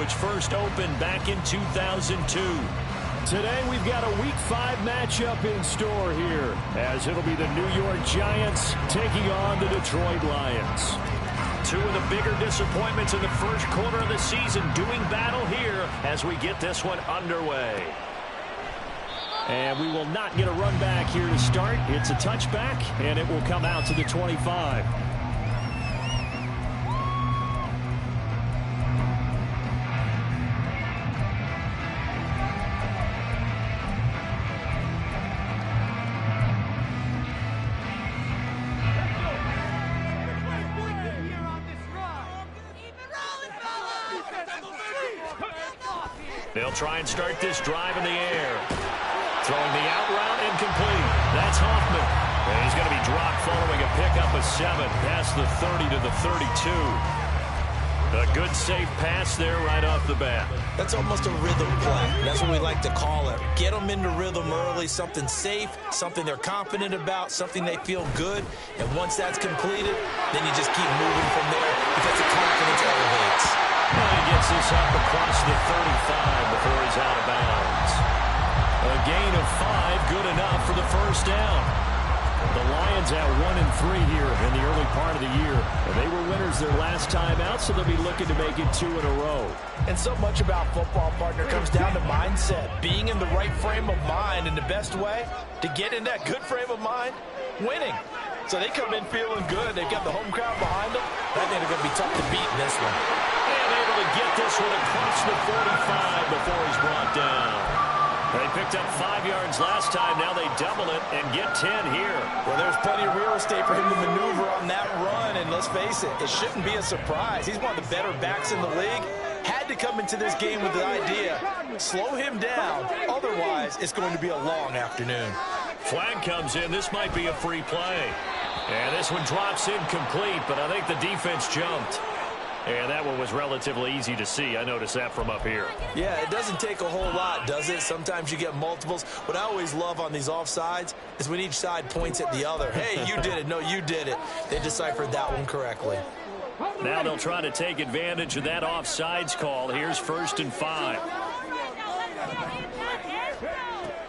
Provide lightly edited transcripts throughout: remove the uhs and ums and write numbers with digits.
which first opened back in 2002. Today we've got a Week 5 matchup in store here, as it'll be the New York Giants taking on the Detroit Lions. Two of the bigger disappointments in the first quarter of the season doing battle here as we get this one underway. And we will not get a run back here to start. It's a touchback, and it will come out to the 25. They'll try and start this drive in the air. Throwing the out route incomplete. That's Hoffman. And he's going to be dropped following a pickup of 7 past the 30 to the 32. A good safe pass there right off the bat. That's almost a rhythm play. That's what we like to call it. Get them into rhythm early, something safe, something they're confident about, something they feel good. And once that's completed, then you just keep moving from there because the confidence elevates. Well, he gets this up across the 35 before he's out of bounds. A gain of 5, good enough for the first down. The Lions at 1-3 here in the early part of the year. And they were winners their last time out, so they'll be looking to make it 2 in a row. And so much about football, partner, comes down to mindset. Being in the right frame of mind, and the best way to get in that good frame of mind, winning. So they come in feeling good. They've got the home crowd behind them. I think they're going to be tough to beat in this one. And able to get this one across the 45 before he's brought down. They picked up 5 yards last time. Now they double it and get 10 here. Well, there's plenty of real estate for him to maneuver on that run. And let's face it, it shouldn't be a surprise. He's one of the better backs in the league. Had to come into this game with the idea, slow him down. Otherwise, it's going to be a long afternoon. Flag comes in. This might be a free play. And this one drops incomplete, but I think the defense jumped. And that one was relatively easy to see. I noticed that from up here. Yeah, it doesn't take a whole lot, does it? Sometimes you get multiples. What I always love on these offsides is when each side points at the other. Hey, you did it. No, you did it. They deciphered that one correctly. Now they'll try to take advantage of that offsides call. Here's 1st and 5.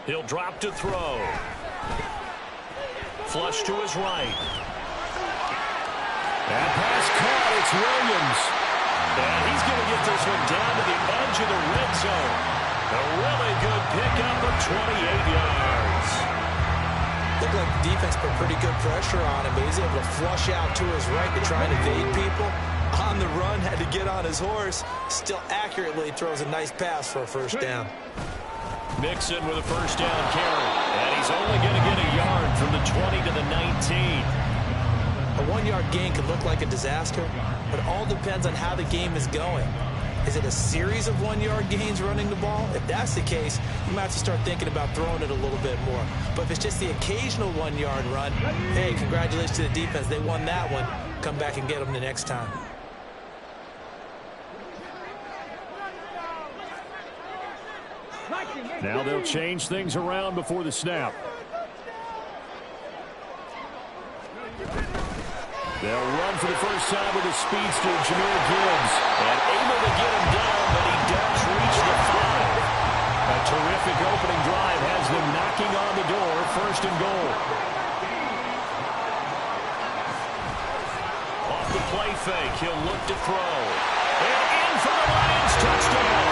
He'll drop to throw. Flush to his right. That pass caught. It's Williams. And he's going to get this one down to the edge of the red zone. A really good pickup of 28 yards. Looked like the defense put pretty good pressure on him, but he's able to flush out to his right to try and evade people. On the run, had to get on his horse. Still accurately throws a nice pass for a first down. Mixon with a first down carry. And he's only going to get a yard from the 20 to the 19. A 1-yard gain could look like a disaster, but it all depends on how the game is going. Is it a series of 1-yard gains running the ball? If that's the case, you might have to start thinking about throwing it a little bit more. But if it's just the occasional 1-yard run, hey, congratulations to the defense. They won that one. Come back and get them the next time. Now they'll change things around before the snap. They'll run for the first time with a speedster, Jahmyr Gibbs. And able to get him down, but he does reach the 5. A terrific opening drive has them knocking on the door, 1st and goal. Off the play fake, he'll look to throw. And in for the Lions, touchdown.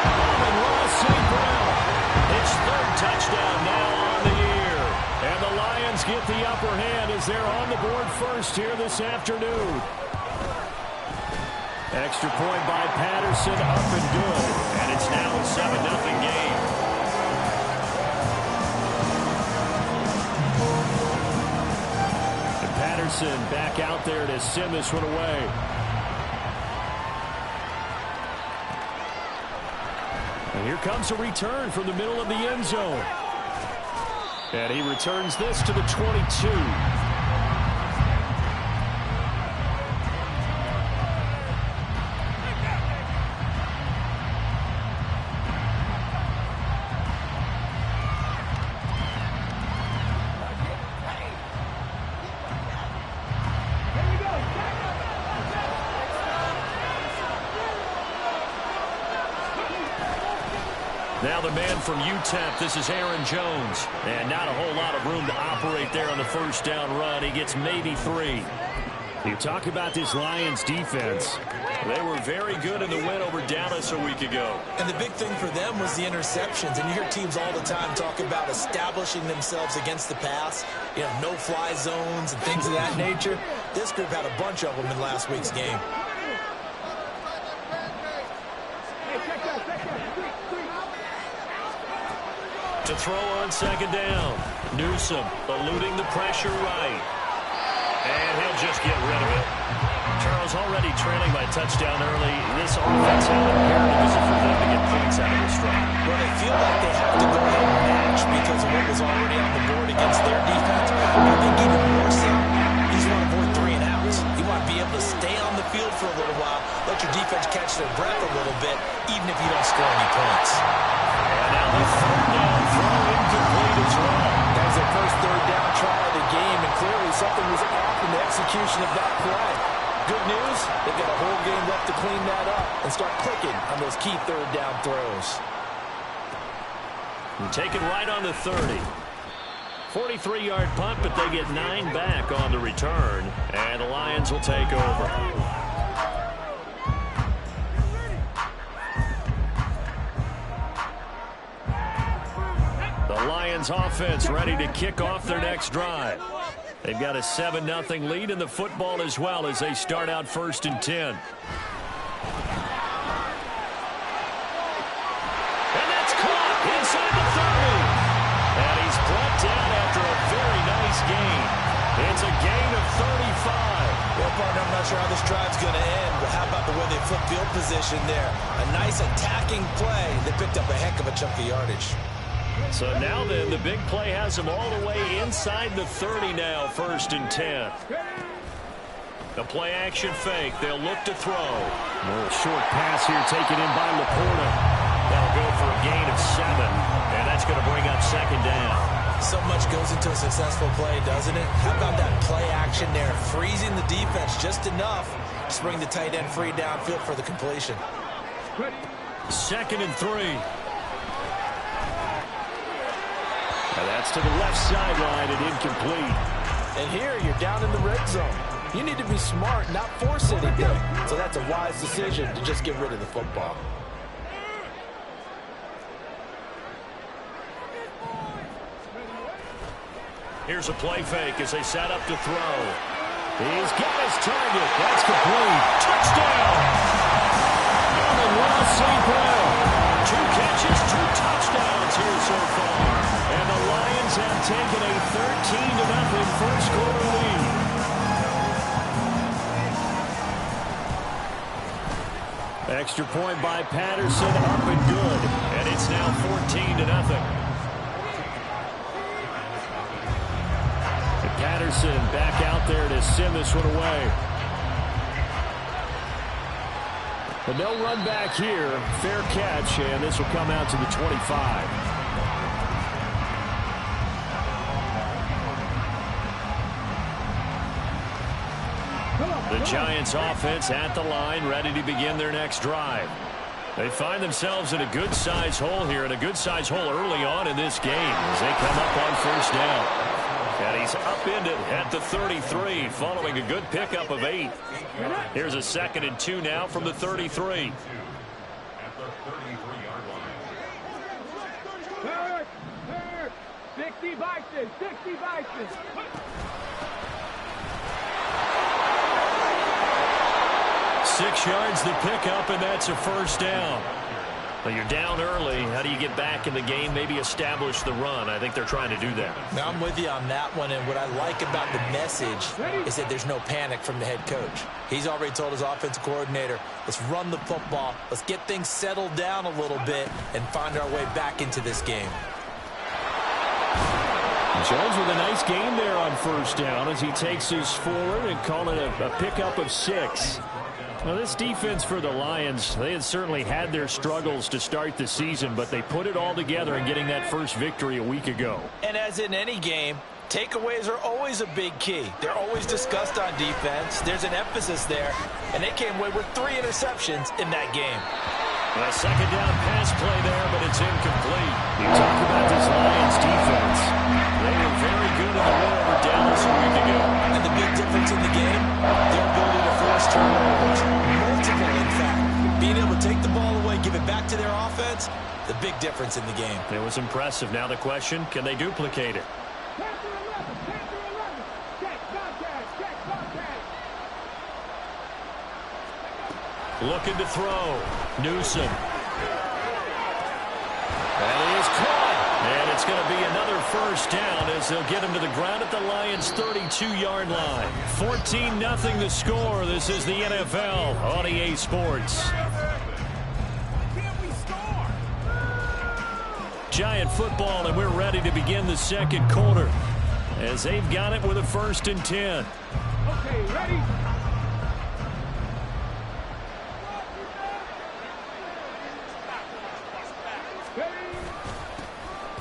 Amon-Ra St. Brown. His 3rd touchdown now on the year. And the Lions get the upper hand as they're on the board first here this afternoon. Extra point by Patterson, up and good. And it's now a 7-0 game. And Patterson back out there to send this one away. And here comes a return from the middle of the end zone. And he returns this to the 22. Now the man from UTEP, this is Aaron Jones. And not a whole lot of room to operate there on the first down run. He gets maybe 3. You talk about this Lions defense. They were very good in the win over Dallas a week ago. And the big thing for them was the interceptions. And you hear teams all the time talk about establishing themselves against the pass. You know, no-fly zones and things of that nature. This group had a bunch of them in last week's game. To throw on second down. Newsome eluding the pressure right. And he'll just get rid of it. Charles already trailing by touchdown early. This offense, how imperative is it for them to get points out of this drive? Well, they feel like they have to go ahead and match because of what was already on the board against their defense. I think even more so, you just want to avoid 3 and outs. You want to be able to stay on the field for a little while, let your defense catch their breath a little bit, even if you don't score any points. And now the third down throw incomplete as well. That was their first third down try of the game, and clearly something was off in the execution of that play. Good news, they've got a whole game left to clean that up and start clicking on those key third down throws. And take it right on the 30. 43-yard punt, but they get 9 back on the return, and the Lions will take over. The Lions offense ready to kick off their next drive. They've got a 7-0 lead in the football as well as they start out 1st and 10. And that's caught inside the 30. And he's brought down after a very nice gain. It's a gain of 35. Well, partner, I'm not sure how this drive's going to end, but how about the way they flip field position there? A nice attacking play. They picked up a heck of a chunk of yardage. So now then, the big play has them all the way inside the 30 now, 1st and 10. The play action fake. They'll look to throw. A little short pass here taken in by Laporta. That'll go for a gain of 7, and that's going to bring up 2nd down. So much goes into a successful play, doesn't it? How about that play action there? Freezing the defense just enough to bring the tight end free downfield for the completion. 2nd and 3. And that's to the left sideline and incomplete. And here you're down in the red zone. You need to be smart, not force anything. So that's a wise decision to just get rid of the football. Here's a play fake as they set up to throw. He's got his target. That's complete. Touchdown! Amon-Ra St. Brown. 2 catches, 2 touchdowns here so far. And the Lions have taken a 13-0 first quarter lead. Extra point by Patterson, up and good. And it's now 14-0. Patterson back out there to send this one away. But no run back here. Fair catch, and this will come out to the 25. The Giants offense at the line, ready to begin their next drive. They find themselves in a good-sized hole here, and a good-sized hole early on in this game as they come up on 1st down. And he's upended at the 33 following a good pickup of 8. Here's a 2nd and 2 now from the 33. Third, 60 Bison, 60 Bison. 6 yards the pickup, and that's a 1st down. Well, you're down early. How do you get back in the game, maybe establish the run? I think they're trying to do that. Now, I'm with you on that one, and what I like about the message is that there's no panic from the head coach. He's already told his offensive coordinator, let's run the football, let's get things settled down a little bit, and find our way back into this game. Jones with a nice gain there on 1st down as he takes his forward and call it a pickup of 6. Well, this defense for the Lions, they had certainly had their struggles to start the season, but they put it all together in getting that first victory a week ago. And as in any game, takeaways are always a big key. They're always discussed on defense. There's an emphasis there, and they came away with 3 interceptions in that game. A second down pass play there, but it's incomplete. You talk about this Lions defense. They were very good in the win over Dallas a week ago. And the big difference in the game, their ability to force turnovers. Multiple, in fact. Being able to take the ball away, give it back to their offense, the big difference in the game. It was impressive. Now the question, can they duplicate it? Looking to throw. Newsom. And he is caught. And it's going to be another first down as they'll get him to the ground at the Lions' 32-yard line. 14-0 the score. This is the NFL on EA Sports. Giant football, and we're ready to begin the second quarter as they've got it with a 1st and 10. Okay, ready?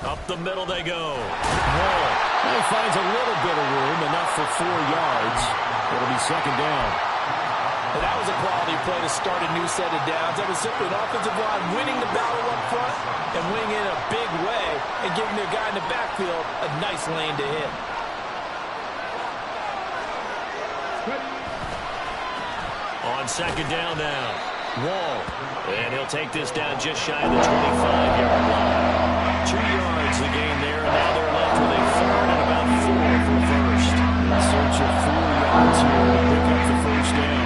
Up the middle they go. Wall. He finds a little bit of room, enough for 4 yards. It'll be second down. And that was a quality play to start a new set of downs. That was simply an offensive line winning the battle up front and winning in a big way and giving their guy in the backfield a nice lane to hit. On second down now. Wall. And he'll take this down just shy of the 25-yard line. 2 yards the gain there, and now they're left with a 3rd and about 4 for first. In search of 4 yards here to pick up the first down.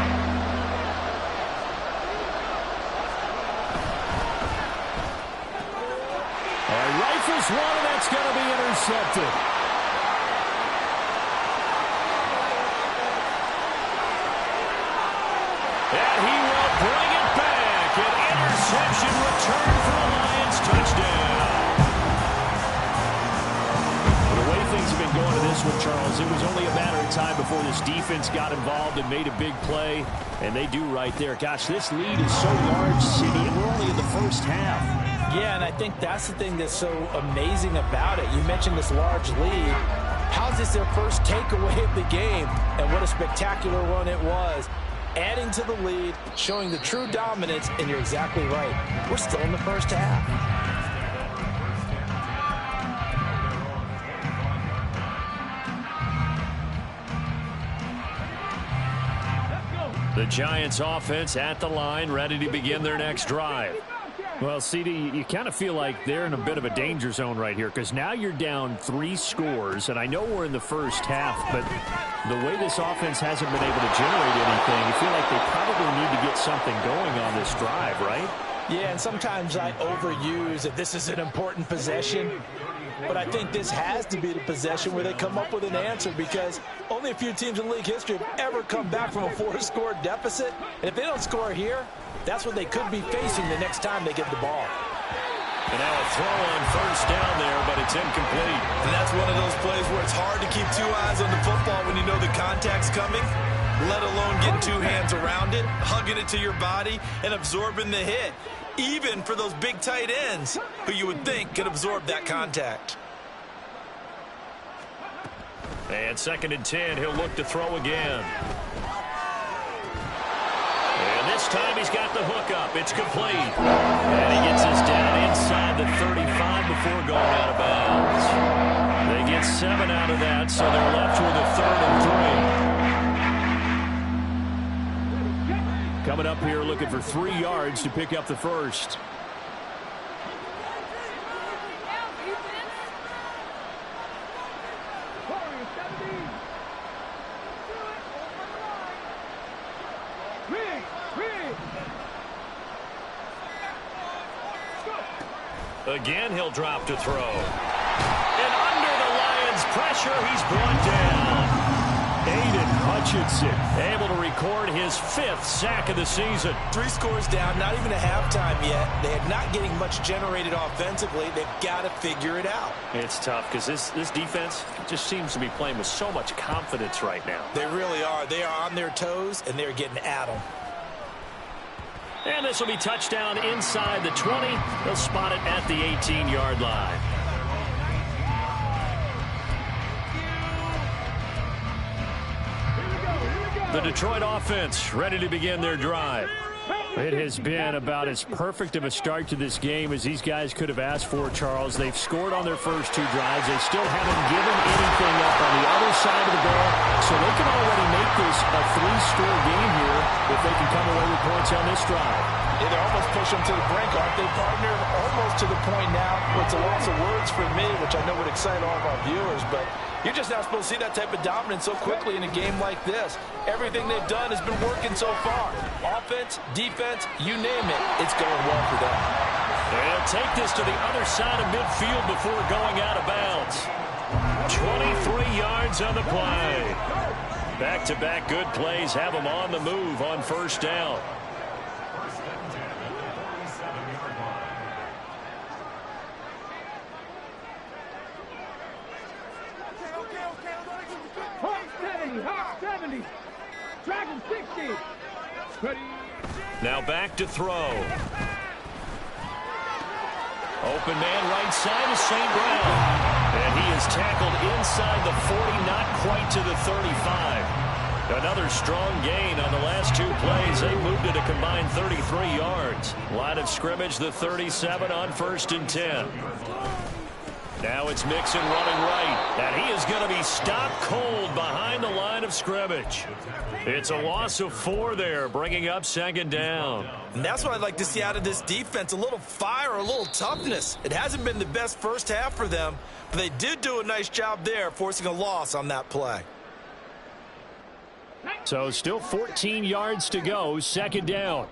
And rifles one, and that's going to be intercepted. And he will bring it back. An interception return for a Lions touchdown. The way things have been going to this one, Charles, it was only a matter of time before this defense got involved and made a big play. And they do right there. Gosh, this lead is so large, City, and we're only in the first half. Yeah, and I think that's the thing that's so amazing about it. You mentioned this large lead. How's this their first takeaway of the game? And what a spectacular run it was. Adding to the lead, showing the true dominance, and you're exactly right. We're still in the first half. The Giants offense at the line, ready to begin their next drive. Well, CD, you kind of feel like they're in a bit of a danger zone right here because now you're down 3 scores, and I know we're in the first half, but the way this offense hasn't been able to generate anything, you feel like they probably need to get something going on this drive, right? Yeah, and sometimes I overuse that this is an important possession, but I think this has to be the possession where they come up with an answer because only a few teams in league history have ever come back from a 4-score deficit, and if they don't score here, that's what they could be facing the next time they get the ball. And now a throw on first down there, but it's incomplete. And that's one of those plays where it's hard to keep 2 eyes on the football when you know the contact's coming, let alone getting 2 hands around it, hugging it to your body, and absorbing the hit, even for those big tight ends who you would think could absorb that contact. And 2nd and 10, he'll look to throw again. And this time he's got the hook up. It's complete. And he gets us down inside the 35 before going out of bounds. They get 7 out of that, so they're left with a 3rd and 3. Coming up here looking for 3 yards to pick up the first. Again, he'll drop to throw. And under the Lions' pressure, he's brought down. Aiden Hutchinson able to record his 5th sack of the season. 3 scores down, not even a halftime yet. They are not getting much generated offensively. They've got to figure it out. It's tough because this defense just seems to be playing with so much confidence right now. They really are. They are on their toes, and they're getting at them. And this will be touchdown inside the 20. They'll spot it at the 18-yard line. The Detroit offense ready to begin their drive. It has been about as perfect of a start to this game as these guys could have asked for, Charles. They've scored on their first 2 drives. They still haven't given anything up on the other side of the ball, so they can already make this a 3-score game here if they can come away with points on this drive. Yeah, they're almost pushing them to the brink, aren't they, partner? Almost to the point now where it's a loss of words for me, which I know would excite all of our viewers, but you're just not supposed to see that type of dominance so quickly in a game like this. Everything they've done has been working so far. Offense, defense, you name it, it's going well for them. They'll take this to the other side of midfield before going out of bounds. 23 yards on the play. Back-to-back good plays have them on the move on first down. Dragon 60. Now back to throw. Open man right side is St. Brown. And he is tackled inside the 40, not quite to the 35. Another strong gain on the last 2 plays. They moved it a combined 33 yards. Line of scrimmage, the 37 on 1st and 10. Now it's Mixon running right, and he is going to be stopped cold behind the line of scrimmage. It's a loss of 4 there, bringing up 2nd down. And that's what I'd like to see out of this defense, a little fire, a little toughness. It hasn't been the best first half for them, but they did do a nice job there, forcing a loss on that play. So still 14 yards to go, 2nd down.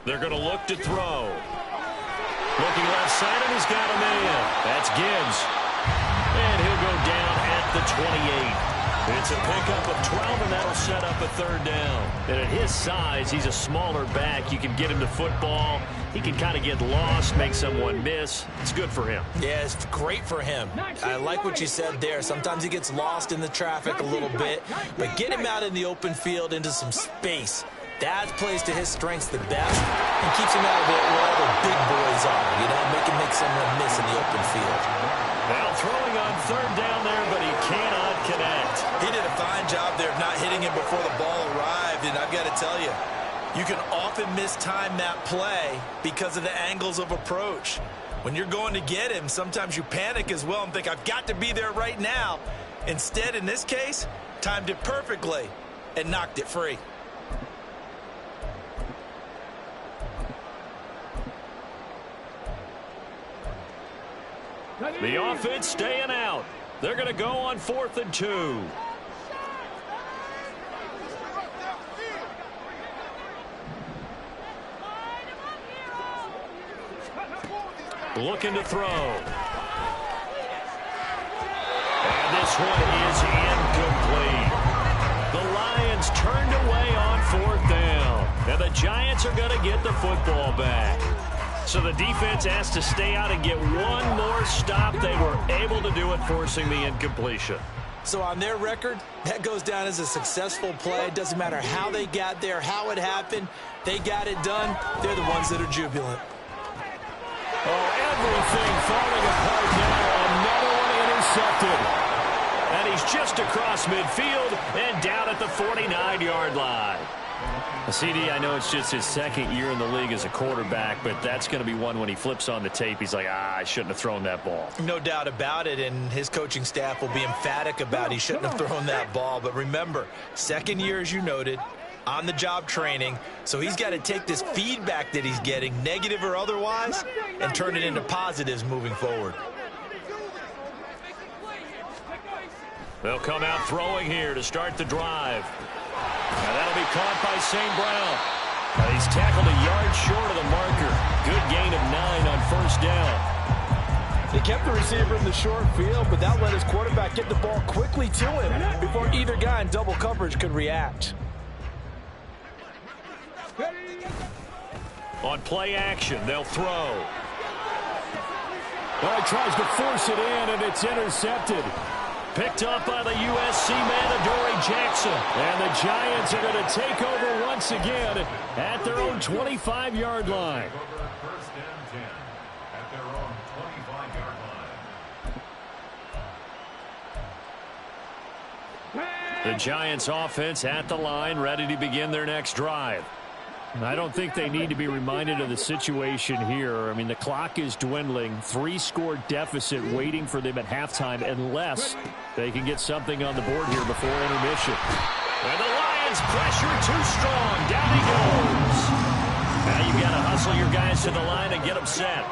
They're going to look to throw. Looking left side, and he's got a man. That's Gibbs. And he'll go down at the 28. It's a pickup of 12, and that'll set up a 3rd down. And at his size, he's a smaller back. You can get him to football. He can kind of get lost, make someone miss. It's good for him. Yeah, it's great for him. I like what you said there. Sometimes he gets lost in the traffic a little bit, but get him out in the open field into some space. That plays to his strengths the best and keeps him out of it where all the big boys are. You know, make someone miss in the open field. Now throwing on 3rd down there, but he cannot connect. He did a fine job there of not hitting him before the ball arrived, and I've got to tell you, you can often mistime that play because of the angles of approach. When you're going to get him, sometimes you panic as well and think, I've got to be there right now. Instead, in this case, timed it perfectly and knocked it free. The offense staying out. They're going to go on 4th and 2. Looking to throw. And this one is incomplete. The Lions turned away on 4th down. And the Giants are going to get the football back. So the defense has to stay out and get one more stop. They were able to do it, forcing the incompletion. So on their record, that goes down as a successful play. It doesn't matter how they got there, how it happened. They got it done. They're the ones that are jubilant. Oh, everything falling apart now. Another one intercepted. And he's just across midfield and down at the 49-yard line. CD, I know it's just his 2nd year in the league as a quarterback, but that's going to be one when he flips on the tape. He's like, I shouldn't have thrown that ball. No doubt about it, and his coaching staff will be emphatic about he shouldn't have thrown that ball. But remember, 2nd year, as you noted, on-the-job training, so he's got to take this feedback that he's getting, negative or otherwise, and turn it into positives moving forward. They'll come out throwing here to start the drive. Now that'll be caught by St. Brown. He's tackled a yard short of the marker. Good gain of 9 on 1st down. They kept the receiver in the short field, but that let his quarterback get the ball quickly to him before either guy in double coverage could react. On play action, they'll throw. Well, he tries to force it in, and it's intercepted. Picked up by the USC man, Adoree Jackson. And the Giants are going to take over once again at their own 25-yard line. The Giants offense at the line, ready to begin their next drive. I don't think they need to be reminded of the situation here. I mean, the clock is dwindling. 3-score deficit waiting for them at halftime unless they can get something on the board here before intermission. And the Lions pressure too strong. Down he goes. Now you've got to hustle your guys to the line and get them set.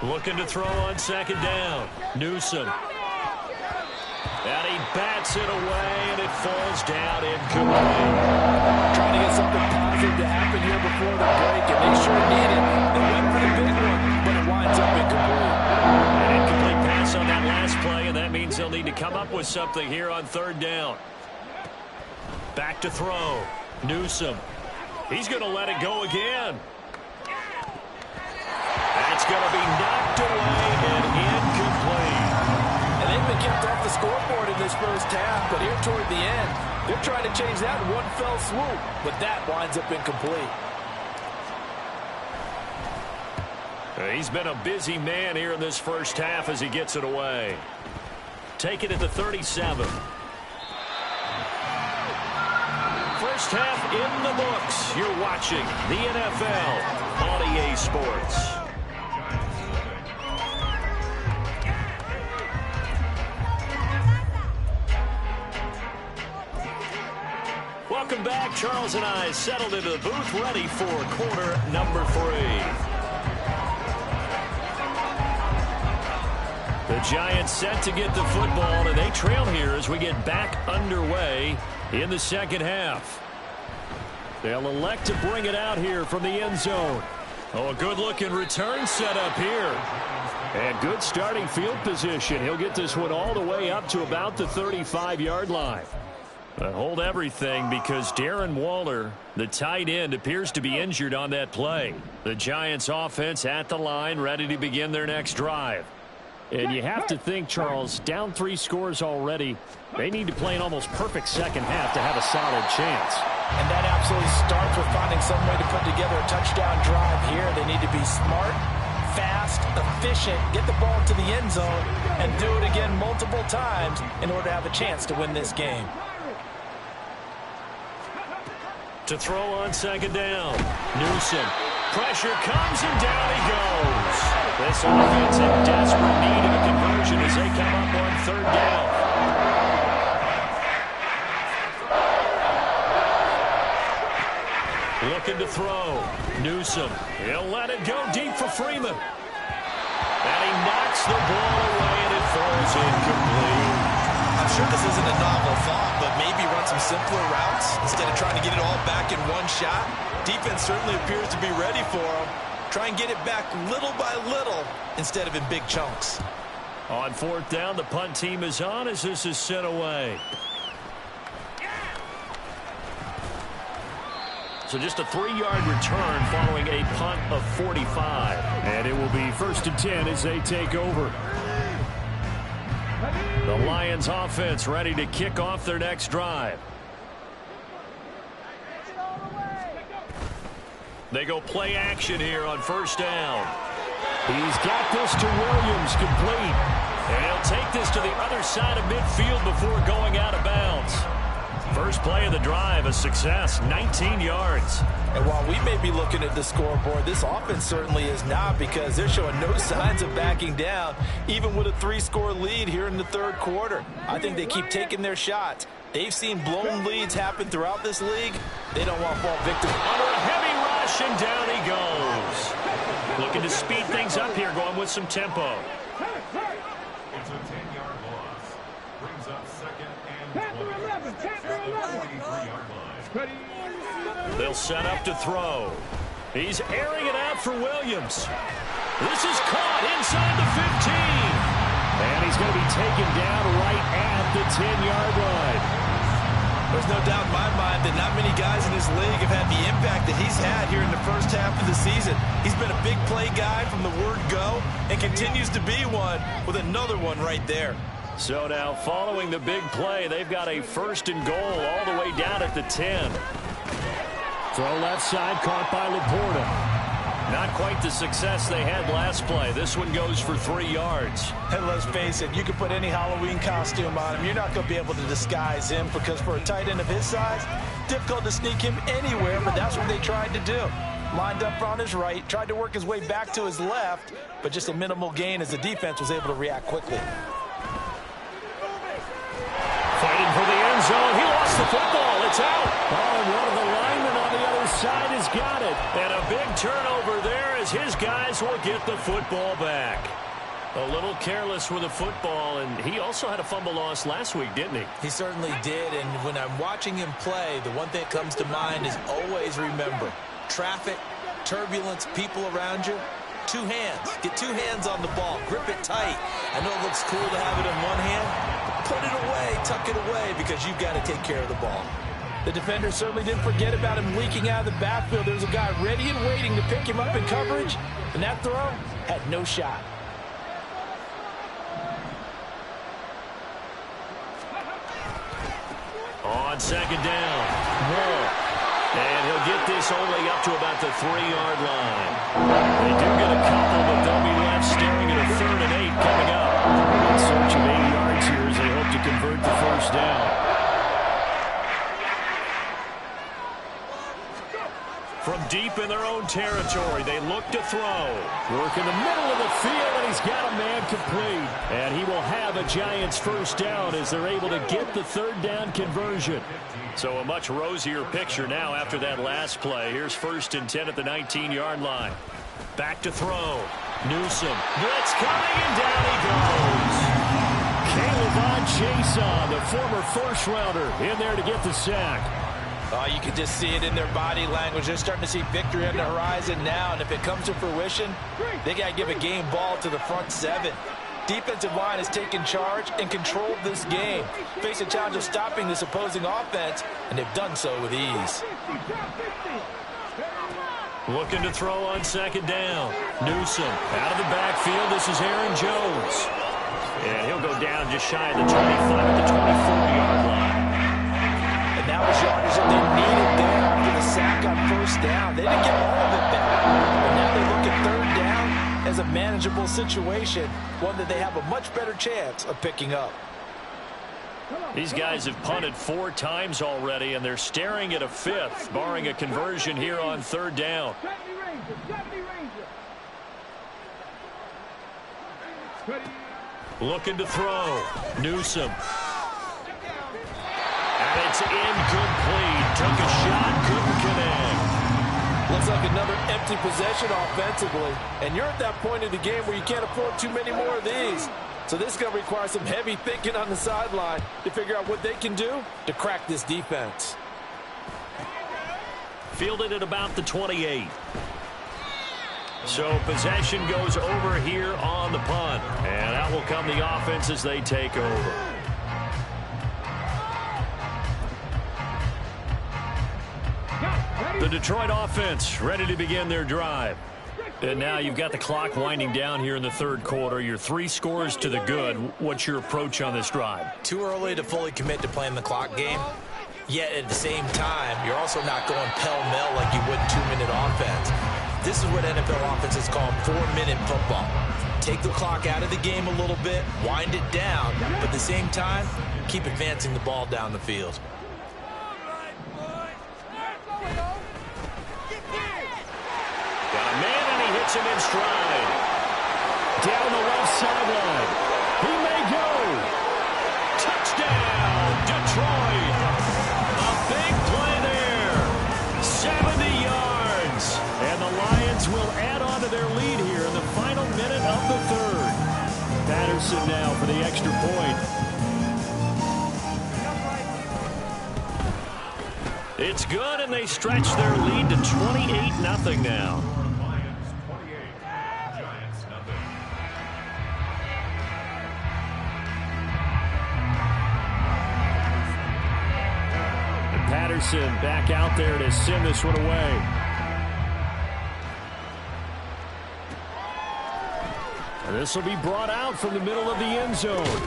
Looking to throw on second down. Newsome. And he bats it away, and it falls down incomplete. Trying to get something positive to happen here before the break, and they sure need it. They went for the big one, but it winds up incomplete. An incomplete pass on that last play, and that means they'll need to come up with something here on third down. Back to throw. Newsome. He's going to let it go again. That's going to be knocked away and incomplete. And they've been kept off the scoreboard in this first half, but here toward the end, they're trying to change that in one fell swoop, but that winds up incomplete. He's been a busy man here in this first half as he gets it away. Take it at the 37. First half in the books. You're watching the NFL on EA Sports. Welcome back. Charles and I settled into the booth, ready for quarter number 3. The Giants set to get the football, and they trail here as we get back underway in the second half. They'll elect to bring it out here from the end zone. Oh, a good-looking return set up here. And good starting field position. He'll get this one all the way up to about the 35-yard line. But hold everything because Darren Waller, the tight end, appears to be injured on that play. The Giants offense at the line, ready to begin their next drive. And you have to think, Charles, down 3 scores already. They need to play an almost perfect second half to have a solid chance. And that absolutely starts with finding some way to put together a touchdown drive here. They need to be smart, fast, efficient, get the ball to the end zone, and do it again multiple times in order to have a chance to win this game. To throw on second down. Newsome. Pressure comes and down he goes. This offense in desperate need of a conversion as they come up on third down. Looking to throw. Newsome. He'll let it go deep for Freeman. And he knocks the ball away and it falls incomplete. I'm sure this isn't a novel thought, but maybe run some simpler routes instead of trying to get it all back in one shot. Defense certainly appears to be ready for him. Try and get it back little by little instead of in big chunks. On fourth down, the punt team is on as this is sent away. So just a 3-yard return following a punt of 45. And it will be 1st and 10 as they take over. The Lions offense ready to kick off their next drive. They go play action here on first down. He's got this to Williams, complete. And he'll take this to the other side of midfield before going out of bounds. First play of the drive, a success, 19 yards. And while we may be looking at the scoreboard, this offense certainly is not, because they're showing no signs of backing down, even with a 3-score lead here in the third quarter. I think they keep taking their shots. They've seen blown leads happen throughout this league. They don't want to fall victim. Under a heavy rush, and down he goes. Looking to speed things up here, going with some tempo. It's a 10-yard loss. Brings up second and 20. They'll set up to throw. He's airing it out for Williams. This is caught inside the 15. And he's going to be taken down right at the 10-yard line. There's no doubt in my mind that not many guys in this league have had the impact that he's had here in the first half of the season. He's been a big play guy from the word go and continues to be one with another one right there. So now following the big play, they've got a 1st and goal all the way down at the 10. Throw left side, caught by Laporta. Not quite the success they had last play. This one goes for 3 yards. And let's face it, you can put any Halloween costume on him. You're not going to be able to disguise him because for a tight end of his size, difficult to sneak him anywhere, but that's what they tried to do. Lined up on his right, tried to work his way back to his left, but just a minimal gain as the defense was able to react quickly. Fighting for the end zone. He lost the football. It's out. Oh, and one of the linemen on the other side has got it. And a big turnover there as his guys will get the football back. A little careless with the football, and he also had a fumble loss last week, didn't he? He certainly did, and when I'm watching him play, the one thing that comes to mind is always remember, traffic, turbulence, people around you, 2 hands. Get 2 hands on the ball. Grip it tight. I know it looks cool to have it in one hand. Put it away, tuck it away, because you've got to take care of the ball. The defender certainly didn't forget about him leaking out of the backfield. There was a guy ready and waiting to pick him up in coverage, and that throw had no shot. On second down, Moore. And he'll get this only up to about the 3-yard line. They do get a couple, but they'll be left staring at a 3rd and 8 coming up. In search of 8 yards here as they hope to convert the first down. From deep in their own territory, they look to throw. Work in the middle of the field, and he's got a man complete. And he will have a Giants first down as they're able to get the 3rd down conversion. So a much rosier picture now after that last play. Here's 1st and 10 at the 19-yard line. Back to throw. Newsome. Blitz coming, and down he goes. K'Lavon Chaisson, the former first-rounder, in there to get the sack. Oh, you can just see it in their body language. They're starting to see victory on the horizon now, and if it comes to fruition, they got to give a game ball to the front 7. Defensive line has taken charge and controlled this game. Face a challenge of stopping this opposing offense, and they've done so with ease. Looking to throw on second down. Newsome out of the backfield. This is Aaron Jones. And he'll go down just shy of the 25 at the 24-yard line. And that was yardage that they needed there after the sack on 1st down. They didn't get all of it back. But now they look at 3rd down as a manageable situation, one that they have a much better chance of picking up. These guys have punted 4 times already, and they're staring at a 5th, barring a conversion here on 3rd down. Looking to throw. Newsome. And it's incomplete. Took a shot, couldn't connect. Looks like another empty possession offensively. And you're at that point in the game where you can't afford too many more of these. So this is going to require some heavy thinking on the sideline to figure out what they can do to crack this defense. Fielded at about the 28. So possession goes over here on the punt. And out will come the offense as they take over. The Detroit offense ready to begin their drive. And now you've got the clock winding down here in the 3rd quarter. You're 3 scores to the good. What's your approach on this drive? Too early to fully commit to playing the clock game. Yet at the same time, you're also not going pell-mell like you would 2-minute offense. This is what NFL offenses call 4-minute football. Take the clock out of the game a little bit, wind it down, but at the same time, keep advancing the ball down the field. Got a man, and he hits him in stride. Down the left sideline. He may go. Touchdown, Detroit. A big play there. 70 yards. And the Lions will add on to their lead here in the final minute of the 3rd. Patterson now for the extra point. It's good, and they stretch their lead to 28-0 now. Lions 28, Giants nothing. And Patterson back out there to send this one away. And this will be brought out from the middle of the end zone.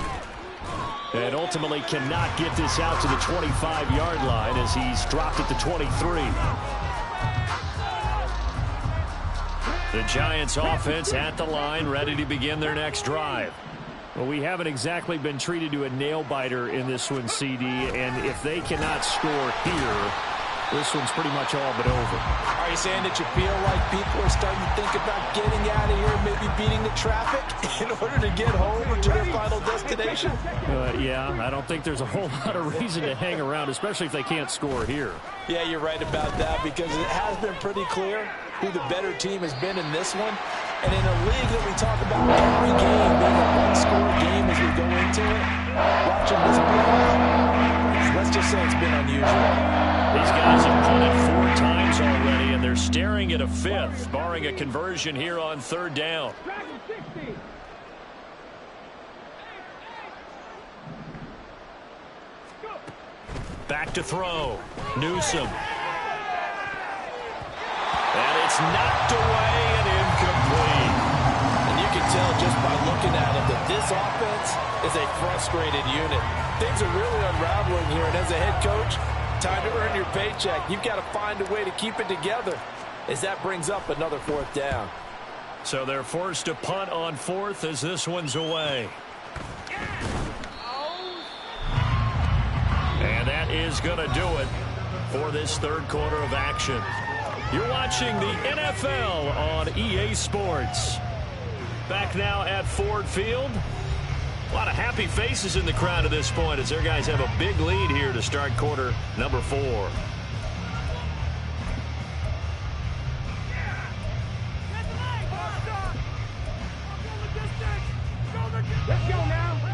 And ultimately cannot get this out to the 25-yard line as he's dropped at the 23. The Giants offense at the line, ready to begin their next drive. Well, we haven't exactly been treated to a nail-biter in this one, CD, and if they cannot score here, this one's pretty much all but over. Are you saying that you feel like people are starting to think about getting out of here, maybe beating the traffic in order to get home or to their final destination? Yeah, I don't think there's a whole lot of reason to hang around, especially if they can't score here. Yeah, you're right about that, because it has been pretty clear who the better team has been in this one. And in a league that we talk about every game being a one-score game as we go into it, watching this play, let's just say it's been unusual. These guys have punted 4 times already, and they're staring at a 5th, barring a conversion here on 3rd down. Back to throw. Newsome. And it's knocked away and incomplete. And you can tell just by looking at it that this offense is a frustrated unit. Things are really unraveling here, and as a head coach, time to earn your paycheck. You've got to find a way to keep it together as that brings up another 4th down. So they're forced to punt on 4th as this one's away. And that is going to do it for this 3rd quarter of action. You're watching the NFL on EA Sports. Back now at Ford Field. A lot of happy faces in the crowd at this point as their guys have a big lead here to start quarter number 4.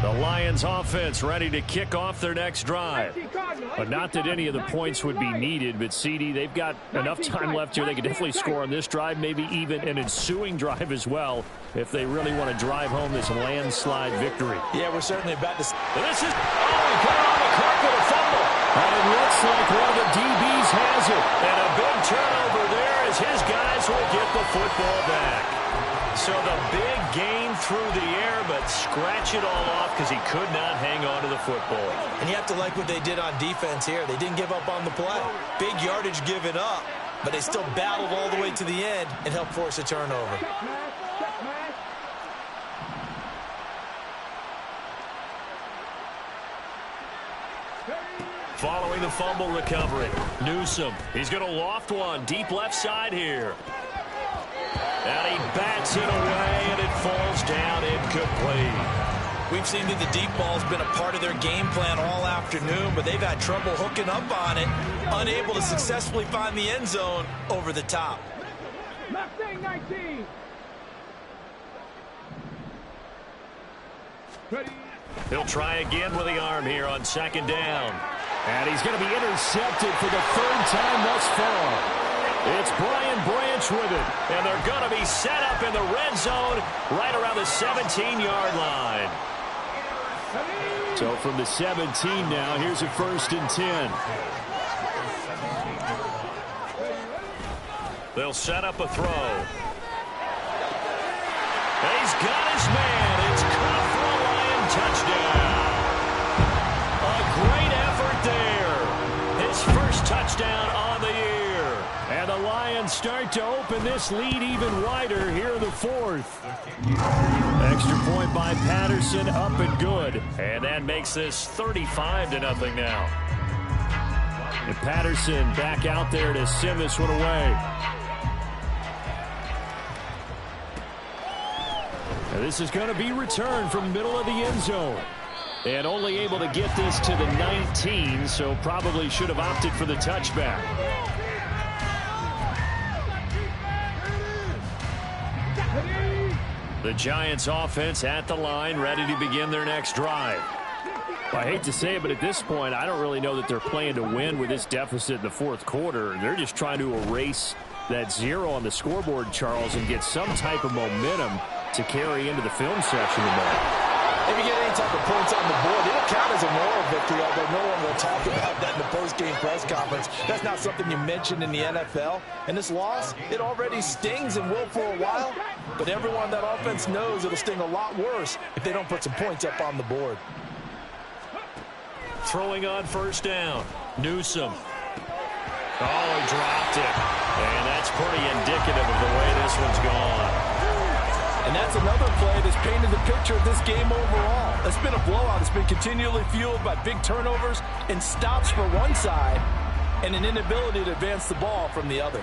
The Lions offense ready to kick off their next drive. But not that any of the points would be needed, but CD, they've got enough time left here. They could definitely score on this drive, maybe even an ensuing drive as well, if they really want to drive home this landslide victory. Yeah, we're certainly about to... This is... Oh, he put it on the clock with a fumble. And it looks like one of the DBs has it. And a big turnover there as his guys will get the football back. So the big gain through the air, but scratch it all off because he could not hang on to the football. And you have to like what they did on defense here. They didn't give up on the play. Big yardage given up, but they still battled all the way to the end and helped force a turnover. Following the fumble recovery, Newsome. He's going to loft one deep left side here. And he bats it away, and it falls down incomplete. We've seen that the deep ball's been a part of their game plan all afternoon, but they've had trouble hooking up on it, unable to successfully find the end zone over the top. Mustang 19. Ready. He'll try again with the arm here on 2nd down. And he's going to be intercepted for the 3rd time thus far. It's Brian Branch with it, and they're going to be set up in the red zone right around the 17-yard line. So from the 17 now, here's a 1st and 10. They'll set up a throw. And he's got his man. It's caught for a Lion touchdown. A great effort there. His first touchdown on the year. And the Lions start to open this lead even wider here in the 4th. Extra point by Patterson, up and good. And that makes this 35-0 now. And Patterson back out there to send this one away. And this is going to be returned from the middle of the end zone. And only able to get this to the 19, so probably should have opted for the touchback. The Giants offense at the line, ready to begin their next drive. I hate to say it, but at this point, I don't really know that they're playing to win with this deficit in the 4th quarter. They're just trying to erase that 0 on the scoreboard, Charles, and get some type of momentum to carry into the film section tomorrow. If you get any type of points on the board, they don't count as a moral victory, although no one will talk about that in the post-game press conference. That's not something you mentioned in the NFL. And this loss, it already stings and will for a while, but everyone on that offense knows it'll sting a lot worse if they don't put some points up on the board. Throwing on 1st down, Newsome. Oh, he dropped it. And that's pretty indicative of the way this one's gone. And that's another play that's painted the picture of this game overall. It's been a blowout. It's been continually fueled by big turnovers and stops for one side and an inability to advance the ball from the other.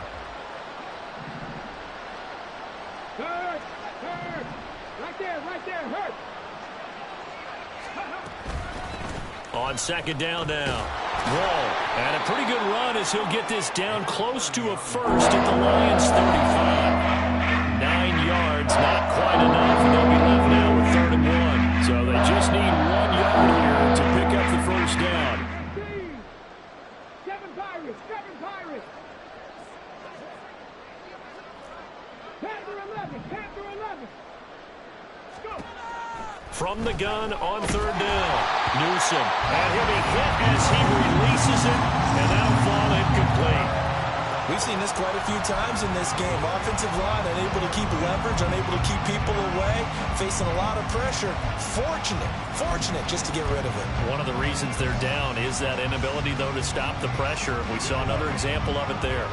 Hurt! Right there, hurt! On second down now. Whoa, and a pretty good run as he'll get this down close to a first at the Lions' 35. 9 yards, not quite enough, and they'll be left now with 3rd and 1. So they just need 1 yard here to pick up the first down. 7 Pirates! Panther 11! Go! From the gun on 3rd down. Newsom. And he'll be hit as he releases it, and that'll fall incomplete. We've seen this quite a few times in this game. Offensive line unable to keep leverage, unable to keep people away, facing a lot of pressure. Fortunate just to get rid of it. One of the reasons they're down is that inability, though, to stop the pressure. We saw another example of it there.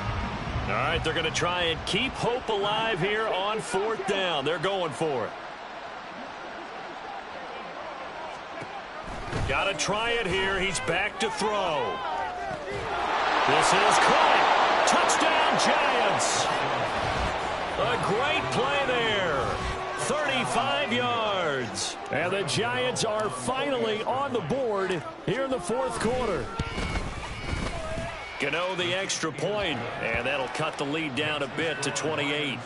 All right, they're going to try and keep hope alive here on 4th down. They're going for it. Got to try it here. He's back to throw. This is caught. Touchdown, Giants. A great play there. 35 yards. And the Giants are finally on the board here in the 4th quarter. Gano the extra point, and that'll cut the lead down a bit to 28.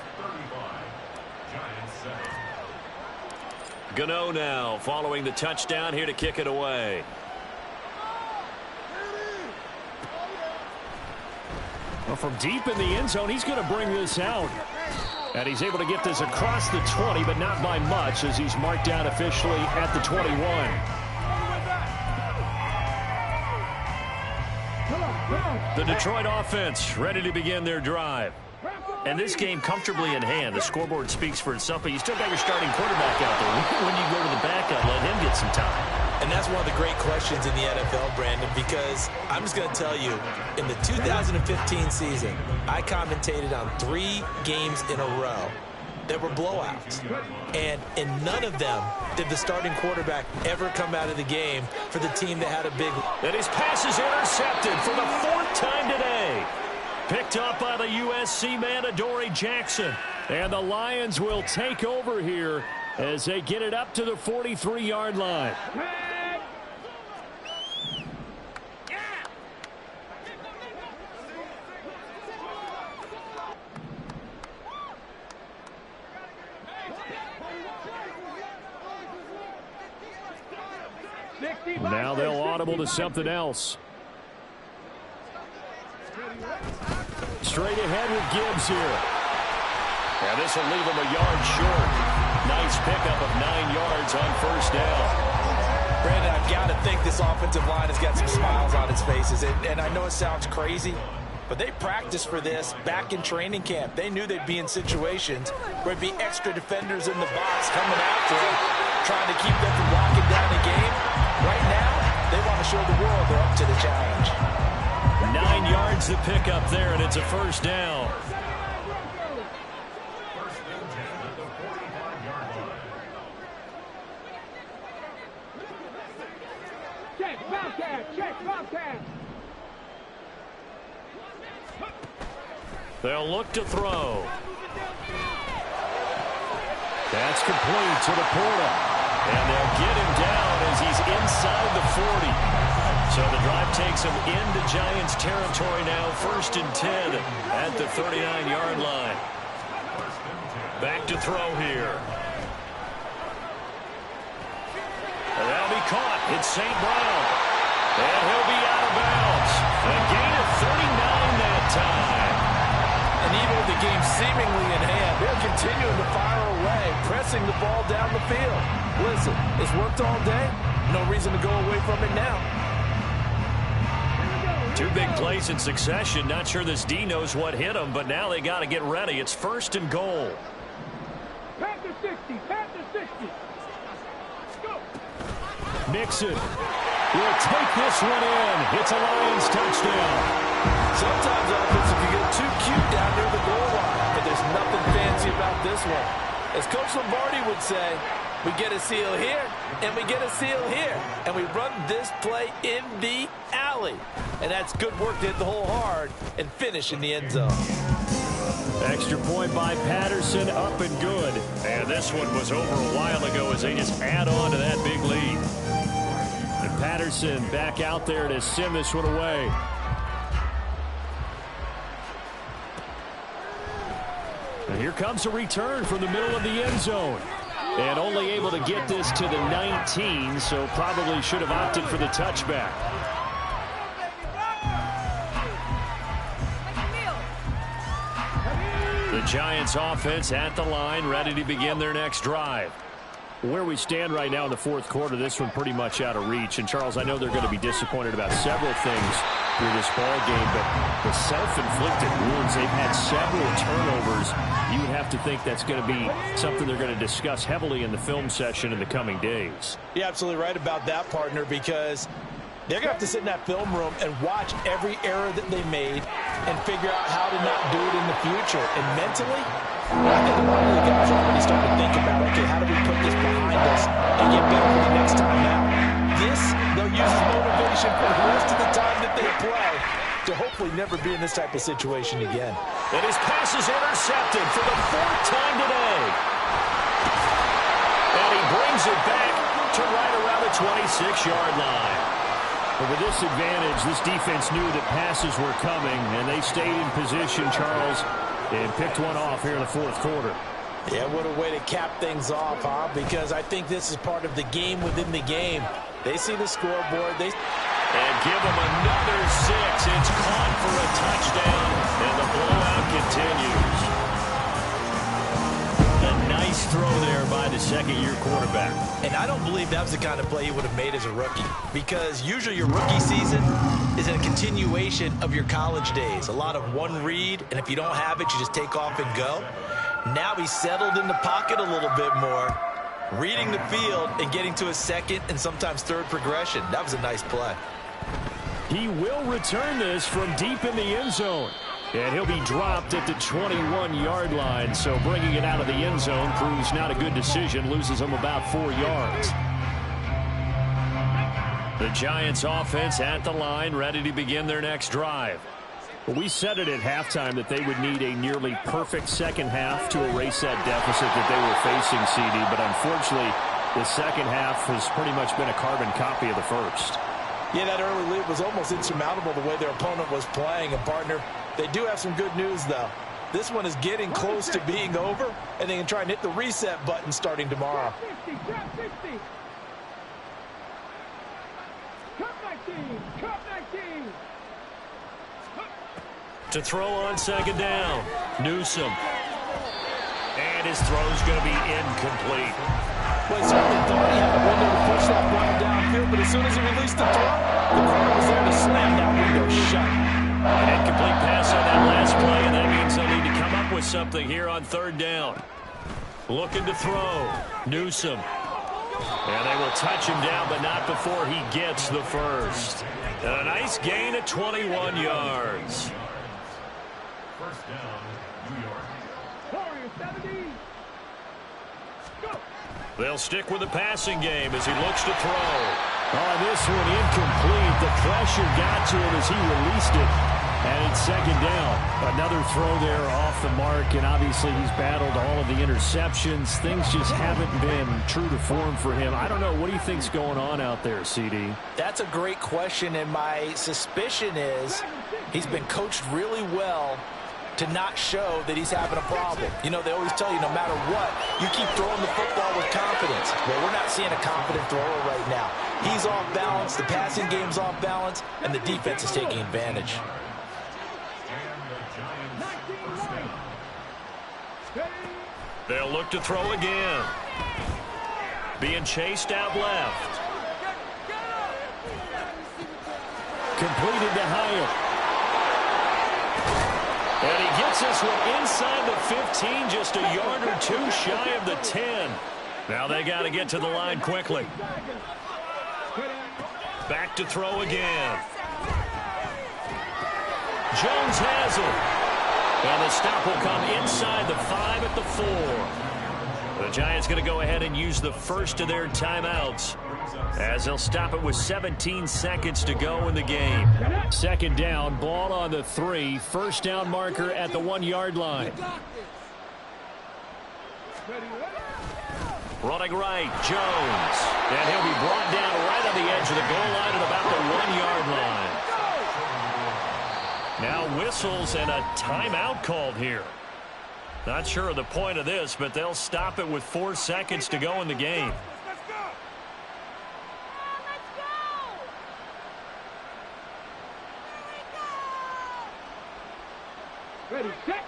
Gano now following the touchdown here to kick it away. Well, from deep in the end zone, he's going to bring this out. And he's able to get this across the 20, but not by much, as he's marked down officially at the 21. The Detroit offense ready to begin their drive. And this game comfortably in hand. The scoreboard speaks for itself, but you still got your starting quarterback out there. When you go to the backup, let him get some time. And that's one of the great questions in the NFL, Brandon, because I'm just going to tell you, in the 2015 season, I commentated on 3 games in a row that were blowouts. And in none of them did the starting quarterback ever come out of the game for the team that had a big... And his pass is intercepted for the 4th time today. Picked up by the USC man, Adoree Jackson. And the Lions will take over here as they get it up to the 43-yard line. Now they'll audible to something else. Straight ahead with Gibbs here. And this will leave him a yard short. Nice pickup of 9 yards on 1st down. Brandon, I've got to think this offensive line has got some smiles on its faces. And I know it sounds crazy, but they practiced for this back in training camp. They knew they'd be in situations where there'd be extra defenders in the box coming after them, trying to keep them from locking down the game. Right now, they want to show the world they're up to the challenge. 9 yards to pick up there, and it's a 1st down. Check, Bobcat. They'll look to throw. That's complete to Laporta. And they'll get him down as he's inside the 40. So the drive takes him into Giants territory now. 1st and 10 at the 39-yard line. Back to throw here. And that'll be caught. It's St. Brown. And he'll be out of bounds. A gain of 39 that time. And even with the game seemingly in hand, they're continuing to fire away, pressing the ball down the field. Listen, it's worked all day. No reason to go away from it now. 2 big plays in succession. Not sure this D knows what hit him, but now they got to get ready. It's 1st and goal. Panther 60. Go. Mixon will take this one in. It's a Lions touchdown. Sometimes offensive can get too cute down near the goal line, but there's nothing fancy about this one. As Coach Lombardi would say, we get a seal here, and we get a seal here, and we run this play in the alley. And that's good work to hit the hole hard and finish in the end zone. Extra point by Patterson, up and good. And this one was over a while ago as they just add on to that big lead. And Patterson back out there to send this one away. And here comes a return from the middle of the end zone. And only able to get this to the 19, so probably should have opted for the touchback. The Giants offense at the line, ready to begin their next drive. Where we stand right now in the fourth quarter, this one pretty much out of reach. And, Charles, I know they're going to be disappointed about several things through this ball game, but the self-inflicted wounds, they've had several turnovers. You would have to think that's going to be something they're going to discuss heavily in the film session in the coming days. You're absolutely right about that, partner, because they're going to have to sit in that film room and watch every error that they made and figure out how to not do it in the future. And mentally, I think a lot of the guys are already starting to think about, okay, how do we put this behind us and get better for the next time out? This, they'll use as motivation for the rest of the time that they play to hopefully never be in this type of situation again. And his pass is intercepted for the fourth time today. And he brings it back to right around the 26-yard line. But with this advantage, this defense knew that passes were coming, and they stayed in position, Charles, and picked one off here in the fourth quarter. Yeah, what a way to cap things off, huh? Because I think this is part of the game within the game. They see the scoreboard. And give them another 6. It's caught for a touchdown, and the blowout continues. A nice throw there by the second-year quarterback. And I don't believe that was the kind of play he would have made as a rookie, because usually your rookie season is a continuation of your college days. A lot of one read, and if you don't have it, you just take off and go. Now he's settled in the pocket a little bit more, reading the field and getting to a second and sometimes third progression. That was a nice play. He will return this from deep in the end zone. And he'll be dropped at the 21-yard line. So bringing it out of the end zone proves not a good decision. Loses him about 4 yards. The Giants offense at the line, ready to begin their next drive. We said it at halftime that they would need a nearly perfect second half to erase that deficit that they were facing, CD. But unfortunately, the second half has pretty much been a carbon copy of the first. Yeah, that early lead was almost insurmountable the way their opponent was playing. And, partner, they do have some good news, though. This one is getting close to being over, and they can try and hit the reset button starting tomorrow. To throw on second down, Newsome. And his throw's going to be incomplete. Well, he certainly thought he had a window to push that ball downfield, but as soon as he released the throw, the corner was there to slam that window shut. An incomplete pass on that last play, and that means they'll need to come up with something here on third down. Looking to throw, Newsome. And they will touch him down, but not before he gets the first. And a nice gain of 21 yards. First down, New York. They'll stick with the passing game as he looks to throw. Oh, this one incomplete. The pressure got to him as he released it. And it's second down. Another throw there off the mark, and obviously he's battled all of the interceptions. Things just haven't been true to form for him. I don't know. What do you think's going on out there, CD? That's a great question, and my suspicion is he's been coached really well to not show that he's having a problem. You know, they always tell you no matter what, you keep throwing the football with confidence. Well, we're not seeing a confident thrower right now. He's off balance, the passing game's off balance, and the defense is taking advantage. They'll look to throw again. Being chased out left. Completed to Hyatt. And he gets this one inside the 15, just a yard or two shy of the 10. Now they got to get to the line quickly. Back to throw again. Jones has it. And the stop will come inside the 5 at the 4. The Giants going to go ahead and use the first of their timeouts, as they'll stop it with 17 seconds to go in the game. Second down, ball on the 3. First down marker at the 1-yard line. Running right, Jones. And he'll be brought down right on the edge of the goal line at about the 1-yard line. Now whistles and a timeout called here. Not sure of the point of this, but they'll stop it with 4 seconds to go in the game. Ready, set.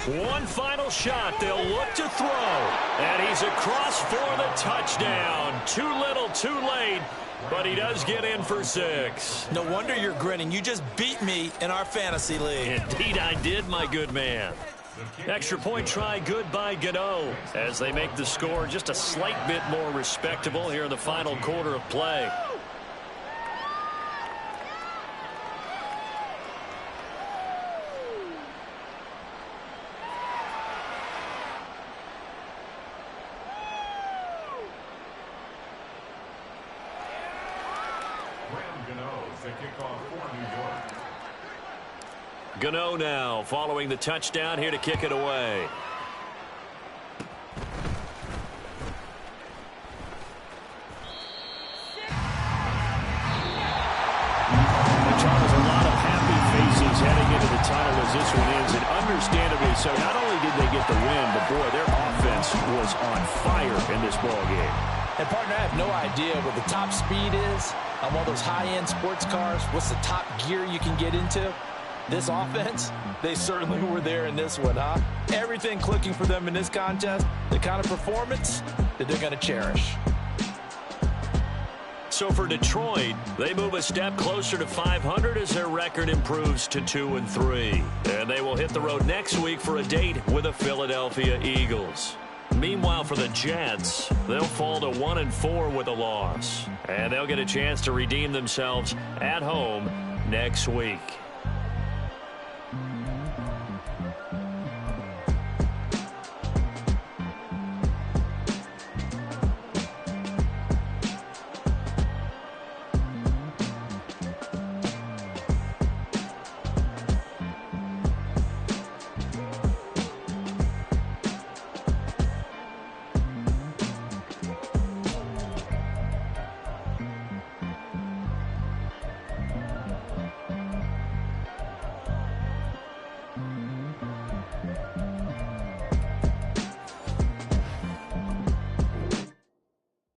One final shot. They'll look to throw. And he's across for the touchdown. Too little, too late. But he does get in for 6. No wonder you're grinning. You just beat me in our fantasy league. Indeed I did, my good man. Extra point try good by Gano, as they make the score just a slight bit more respectable here in the final quarter of play. Gano now following the touchdown here to kick it away. Charles, a lot of happy faces heading into the tunnel as this one ends, and understandably so. Not only did they get the win, but boy, their offense was on fire in this ball game. And partner, I have no idea what the top speed is on one of those high-end sports cars. What's the top gear you can get into? This offense, they certainly were there in this one, huh? Everything clicking for them in this contest, the kind of performance that they're going to cherish. So for Detroit, they move a step closer to 500 as their record improves to 2-3. And they will hit the road next week for a date with the Philadelphia Eagles. Meanwhile, for the Jets, they'll fall to 1-4 with a loss. And they'll get a chance to redeem themselves at home next week.